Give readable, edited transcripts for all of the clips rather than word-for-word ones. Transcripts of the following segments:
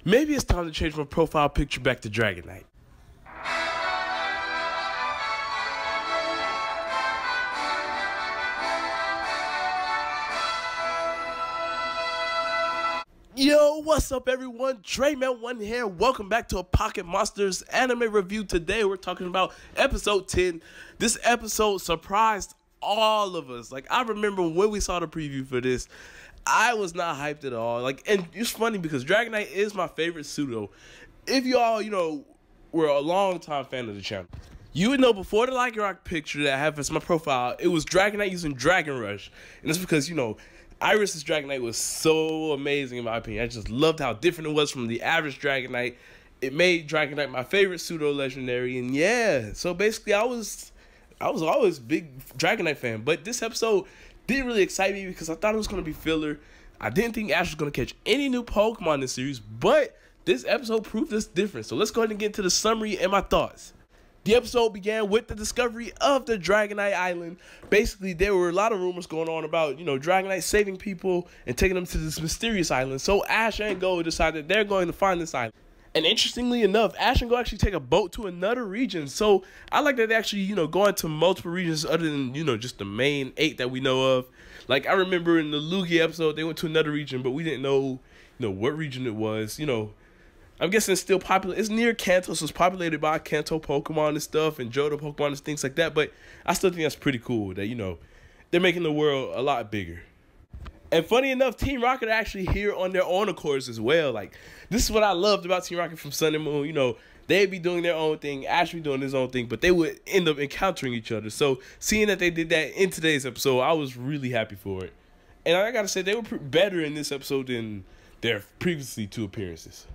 Maybe it's time to change my profile picture back to Dragonite. Yo, what's up everyone? Drayman1 here. Welcome back to a Pocket Monsters anime review. Today we're talking about episode 10. This episode surprised all of us. Like, I remember when we saw the preview for this, I was not hyped at all. Like, and it's funny because Dragonite is my favorite pseudo. If y'all, were a long time fan of the channel, you would know before the Like Rock picture that I have as my profile, it was Dragonite using Dragon Rush. And it's because, Iris's Dragonite was so amazing in my opinion. I just loved how different it was from the average Dragonite. It made Dragonite my favorite pseudo legendary. And yeah, so basically I was always a big Dragonite fan. But this episode didn't really excite me because I thought it was going to be filler. I didn't think Ash was going to catch any new Pokemon in this series, but this episode proved us different. So let's go ahead and get into the summary and my thoughts. The episode began with the discovery of the Dragonite Island. Basically, there were a lot of rumors going on about, Dragonite saving people and taking them to this mysterious island. So Ash and Go decided they're going to find this island. And interestingly enough, Ash and Go actually take a boat to another region. So I like that they actually, go into multiple regions other than, just the main 8 that we know of. Like, I remember in the Lugia episode, they went to another region, but we didn't know, what region it was. I'm guessing it's still popular. It's near Kanto, so it's populated by Kanto Pokemon and stuff, and Johto Pokemon and things like that. But I still think that's pretty cool that, they're making the world a lot bigger. And funny enough, Team Rocket are actually here on their own accords as well. Like, this is what I loved about Team Rocket from Sun and Moon. They'd be doing their own thing, Ash be doing his own thing, but they would end up encountering each other. So seeing that they did that in today's episode, I was really happy for it. And I gotta say, they were better in this episode than their previously 2 appearances.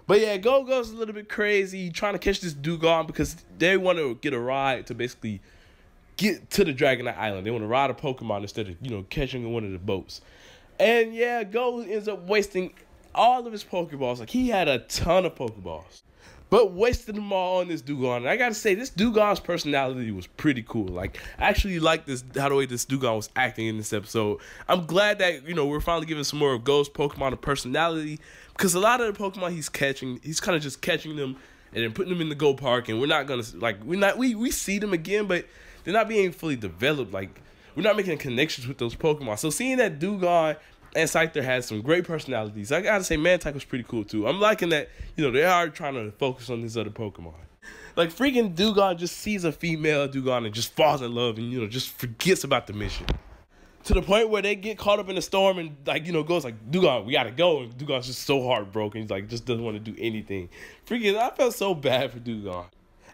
But yeah, Go goes a little bit crazy trying to catch this Dugong because they want to get a ride to basically get to the Dragonite Island. They want to ride a Pokemon instead of, catching one of the boats. And yeah, Go ends up wasting all of his Pokeballs. Like, he had a ton of Pokeballs, but wasted them all on this Dugong. And I gotta say, this Dugong's personality was pretty cool. Like, I actually like how the way this Dugong was acting in this episode. I'm glad that, we're finally giving some more of Go's Pokemon a personality, because a lot of the Pokemon he's catching, he's kind of just catching them and then putting them in the Go Park, and we're not gonna, like, we see them again, but they're not being fully developed. Like, we're not making connections with those Pokemon. So seeing that Dugong and Scyther has some great personalities, I gotta say Mantyke was pretty cool too. I'm liking that, they are trying to focus on these other Pokemon. Like, freaking Dugong just sees a female Dugong and just falls in love and, just forgets about the mission. To the point where they get caught up in a storm and, goes like, Dugong, we gotta go. And Dugong's just so heartbroken. He's like, just doesn't want to do anything. Freaking, I felt so bad for Dugong.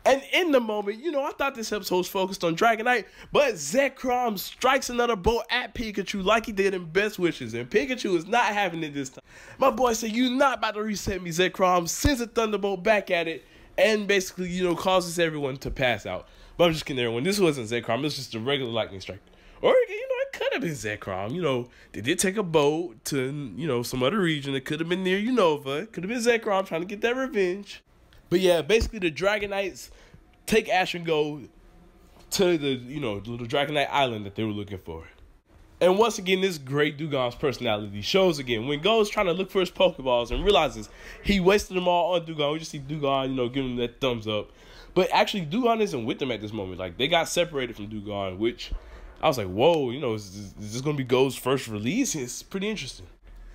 And in the moment, I thought this episode was focused on Dragonite, but Zekrom strikes another bolt at Pikachu like he did in Best Wishes, and Pikachu is not having it this time. My boy said, "You not about to reset me, Zekrom," sends a Thunderbolt back at it, and basically, causes everyone to pass out. But I'm just kidding, everyone. This wasn't Zekrom. It was just a regular Lightning Strike. Or, it could have been Zekrom. They did take a boat to, some other region. It could have been near Unova. It could have been Zekrom trying to get that revenge. But yeah, basically the Dragonites take Ash and Go to the, little Dragonite Island that they were looking for. And once again, this great Dugong's personality shows again. When Go's trying to look for his Pokeballs and realizes he wasted them all on Dugong, we just see Dugong, giving him that thumbs up. But actually, Dugong isn't with them at this moment. Like, they got separated from Dugong, which I was like, whoa, is this going to be Go's first release? It's pretty interesting.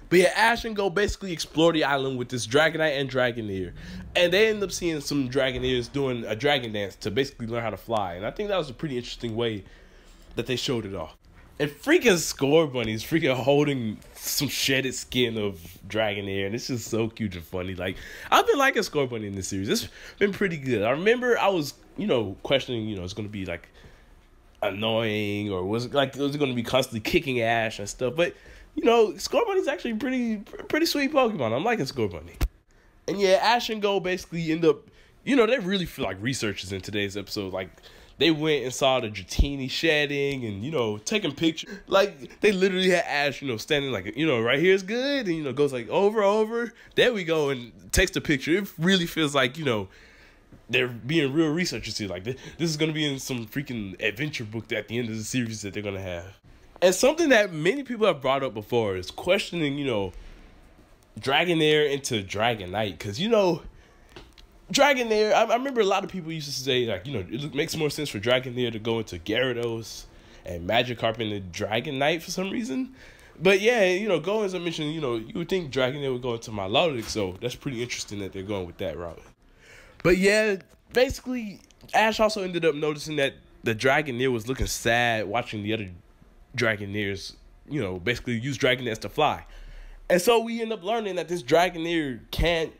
But yeah, Ash and Go basically explore the island with this Dragonite and Dragonair. And they end up seeing some Dragonairs doing a dragon dance to basically learn how to fly. And I think that was a pretty interesting way that they showed it off. And freaking Scorbunny is freaking holding some shedded skin of Dragonair. And it's just so cute and funny. Like, I've been liking Scorbunny in this series. It's been pretty good. I remember I was, questioning, it's going to be like annoying, or was it going to be constantly kicking Ash and stuff. But Scorbunny's actually pretty sweet Pokemon. I'm liking Scorbunny. And yeah, Ash and Go basically end up, they really feel like researchers in today's episode. Like, they went and saw the Dratini shedding and, taking pictures. Like, they literally had Ash, standing like, right here's good. And, goes like, over. There we go. And takes the picture. It really feels like, they're being real researchers here. Like, this is going to be in some freaking adventure book at the end of the series that they're going to have. And something that many people have brought up before is questioning, Dragonair into Dragonite, because, you know, Dragonair, I remember a lot of people used to say, like, you know, it makes more sense for Dragonair to go into Gyarados and Magikarp into Dragonite for some reason. But yeah, you know, going as I mentioned, you know, you would think Dragonair would go into Milotic, so that's pretty interesting that they're going with that route. But yeah, basically, Ash also ended up noticing that the Dragonair was looking sad watching the other Dragonairs, you know, basically use Dragonairs to fly. And so we end up learning that this Dragonair can't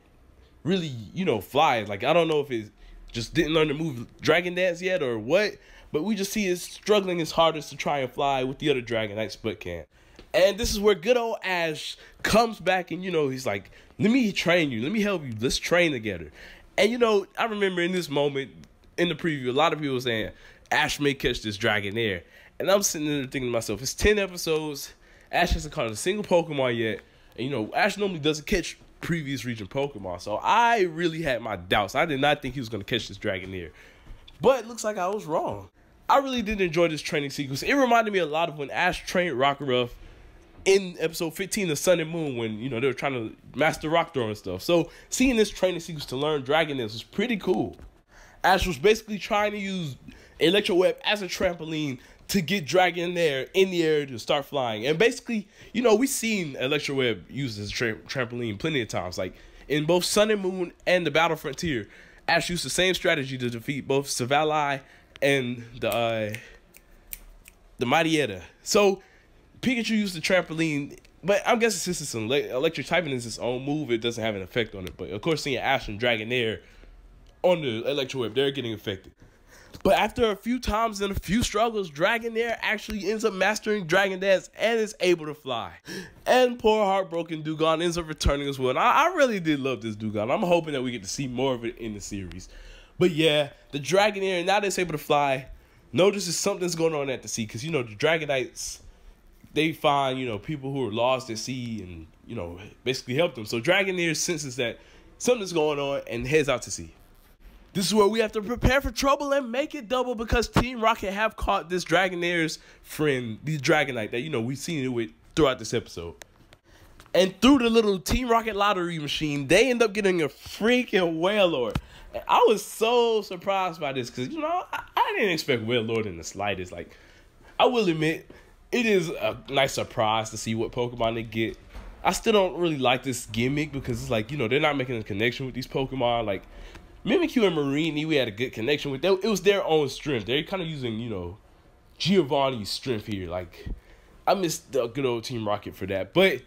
really, you know, fly. Like, I don't know if it just didn't learn to move Dragon Dance yet or what, but we just see it struggling his hardest to try and fly with the other Dragonites but can't. And this is where good old Ash comes back and, you know, he's like, let me train you. Let me help you. Let's train together. And, you know, I remember in this moment, in the preview, a lot of people saying, Ash may catch this Dragonair. And I'm sitting there thinking to myself, it's 10 episodes. Ash hasn't caught a single Pokemon yet. And, you know, Ash normally doesn't catch previous region Pokemon. So I really had my doubts. I did not think he was going to catch this Dragonair. But it looks like I was wrong. I really did enjoy this training sequence. It reminded me a lot of when Ash trained Rockruff in episode 15 of Sun and Moon, when, you know, they were trying to master rock throw and stuff. So seeing this training sequence to learn Dragoness was pretty cool. Ash was basically trying to use Electro Web as a trampoline to get Dragonair in the air to start flying. And basically, you know, we've seen Electro Web used as a trampoline plenty of times. Like in both Sun and Moon and the Battle Frontier, Ash used the same strategy to defeat both Savalai and the Mightyetta. So Pikachu used the trampoline, but I'm guessing since it's an electric typing is its own move, it doesn't have an effect on it. But of course, seeing Ash and Dragonair on the Electro Web, they're getting affected. But after a few times and a few struggles, Dragonair actually ends up mastering Dragon Dance and is able to fly. And poor heartbroken Dewgong ends up returning as well. And I really did love this Dewgong. I'm hoping that we get to see more of it in the series. But yeah, the Dragonair, now that it's able to fly, notices something's going on at the sea. Because, you know, the Dragonites, they find, you know, people who are lost at sea and, you know, basically help them. So Dragonair senses that something's going on and heads out to sea. This is where we have to prepare for trouble and make it double, because Team Rocket have caught this Dragonair's friend, the Dragonite, that, you know, we've seen it with throughout this episode. And through the little Team Rocket lottery machine, they end up getting a freaking Wailord. And I was so surprised by this because, you know, I didn't expect Wailord in the slightest. Like, I will admit, it is a nice surprise to see what Pokemon they get. I still don't really like this gimmick because it's like, you know, they're not making a connection with these Pokemon. Like, Mimikyu and Mareanie, we had a good connection with them. It was their own strength. They're kind of using, you know, Giovanni's strength here. Like, I miss the good old Team Rocket for that. But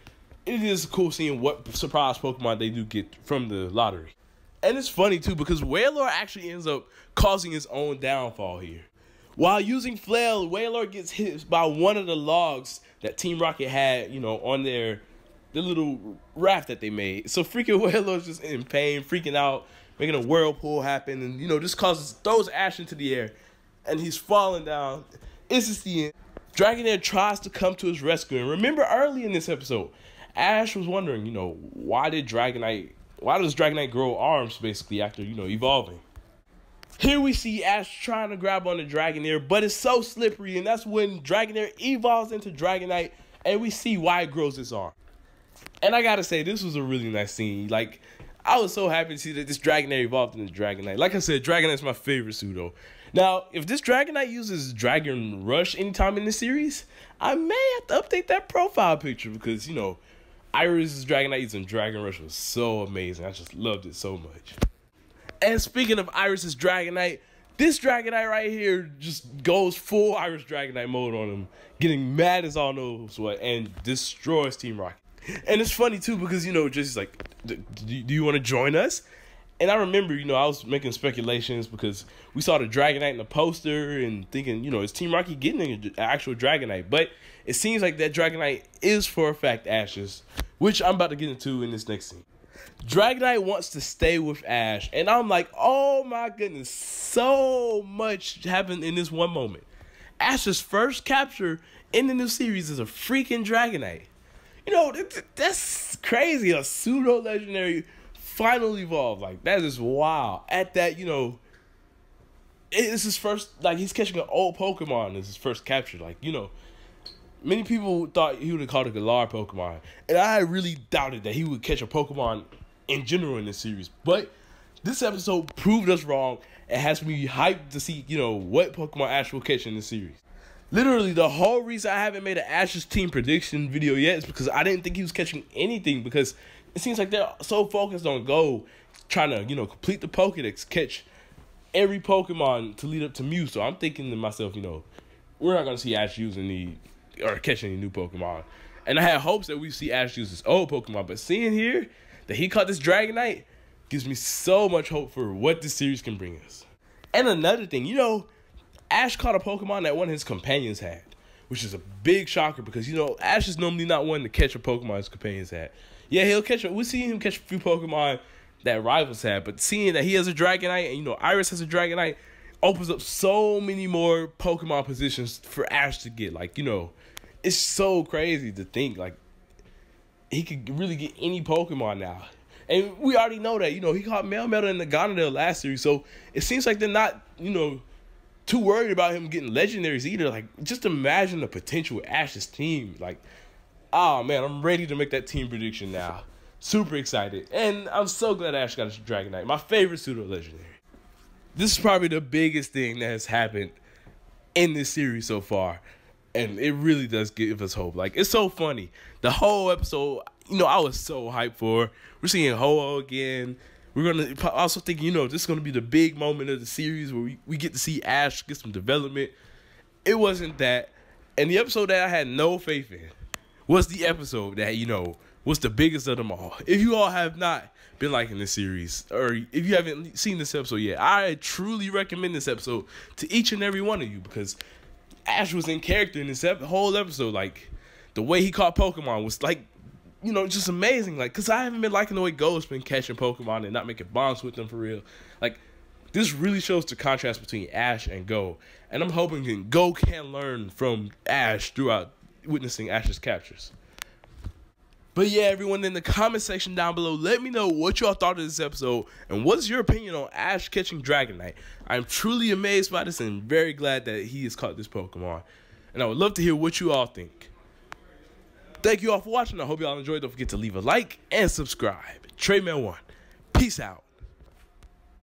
it is cool seeing what surprise Pokemon they do get from the lottery. And it's funny, too, because Wailord actually ends up causing his own downfall here. While using Flail, Wailord gets hit by one of the logs that Team Rocket had, you know, on the little raft that they made. So freaking Wailord's just in pain, freaking out, making a whirlpool happen, and, you know, this throws Ash into the air, and he's falling down. It's just the end. Dragonair tries to come to his rescue, and remember early in this episode, Ash was wondering, you know, why does Dragonite grow arms, basically, after, you know, evolving? Here we see Ash trying to grab on the Dragonair, but it's so slippery, and that's when Dragonair evolves into Dragonite, and we see why it grows its arm. And I gotta say, this was a really nice scene. Like, I was so happy to see that this Dragonair evolved into Dragonite. Like I said, Dragonite's my favorite pseudo. Now, if this Dragonite uses Dragon Rush anytime in the series, I may have to update that profile picture because, you know, Iris' Dragonite using Dragon Rush was so amazing. I just loved it so much. And speaking of Iris' Dragonite, this Dragonite right here just goes full Iris Dragonite mode on him, getting mad as all knows what, and destroys Team Rocket. And it's funny, too, because, you know, just like, do you want to join us? And I remember, you know, I was making speculations because we saw the Dragonite in the poster and thinking, you know, is Team Rocket getting an actual Dragonite? But it seems like that Dragonite is, for a fact, Ash's, which I'm about to get into in this next scene. Dragonite wants to stay with Ash, and I'm like, oh my goodness, so much happened in this one moment. Ash's first capture in the new series is a freaking Dragonite. You know, that's crazy. A pseudo-legendary finally evolved. Like, that is wild. At that, you know, it's his first, like, he's catching an old Pokemon as his first capture. Like, you know, many people thought he would have caught a Galar Pokemon, and I really doubted that he would catch a Pokemon in general in this series. But this episode proved us wrong and has me hyped to see, what Pokemon Ash will catch in this series. Literally, the whole reason I haven't made an Ash's team prediction video yet is because I didn't think he was catching anything, because it seems like they're so focused on Go, trying to, complete the Pokedex, catch every Pokemon to lead up to Mew. So I'm thinking to myself, we're not going to see Ash using or catching any new Pokemon. And I had hopes that we see Ash use his old Pokemon, but seeing here that he caught this Dragonite gives me so much hope for what this series can bring us. And another thing, Ash caught a Pokemon that one of his companions had, which is a big shocker because, Ash is normally not one to catch a Pokemon his companions had. Yeah, he'll catch it. We've seen him catch a few Pokemon that rivals had, but seeing that he has a Dragonite and, Iris has a Dragonite opens up so many more Pokemon positions for Ash to get. Like, it's so crazy to think, like, he could really get any Pokemon now. And we already know that, he caught Melmetal in the Gonadale last series, so it seems like they're not, too worried about him getting legendaries either. Like, just imagine the potential with Ash's team. Like, oh man, I'm ready to make that team prediction now. Super excited. And I'm so glad Ash got a Dragonite, my favorite pseudo legendary. This is probably the biggest thing that has happened in this series so far. And it really does give us hope. Like, it's so funny. The whole episode, I was so hyped for. We're seeing Ho-Oh again. We're going to also think, this is going to be the big moment of the series where we get to see Ash get some development. It wasn't that. And the episode that I had no faith in was the episode that, was the biggest of them all. If you all have not been liking this series, or if you haven't seen this episode yet, I truly recommend this episode to each and every one of you, because Ash was in character in this whole episode. Like, the way he caught Pokemon was like, just amazing. Like, because I haven't been liking the way Go's been catching Pokemon and not making bonds with them for real. Like, this really shows the contrast between Ash and Go. And I'm hoping Go can learn from Ash throughout witnessing Ash's captures. But yeah, everyone, in the comment section down below, let me know what y'all thought of this episode and what's your opinion on Ash catching Dragonite. I'm truly amazed by this and very glad that he has caught this Pokemon. And I would love to hear what you all think. Thank you all for watching. I hope y'all enjoyed. Don't forget to leave a like and subscribe. TreyMan1. Peace out.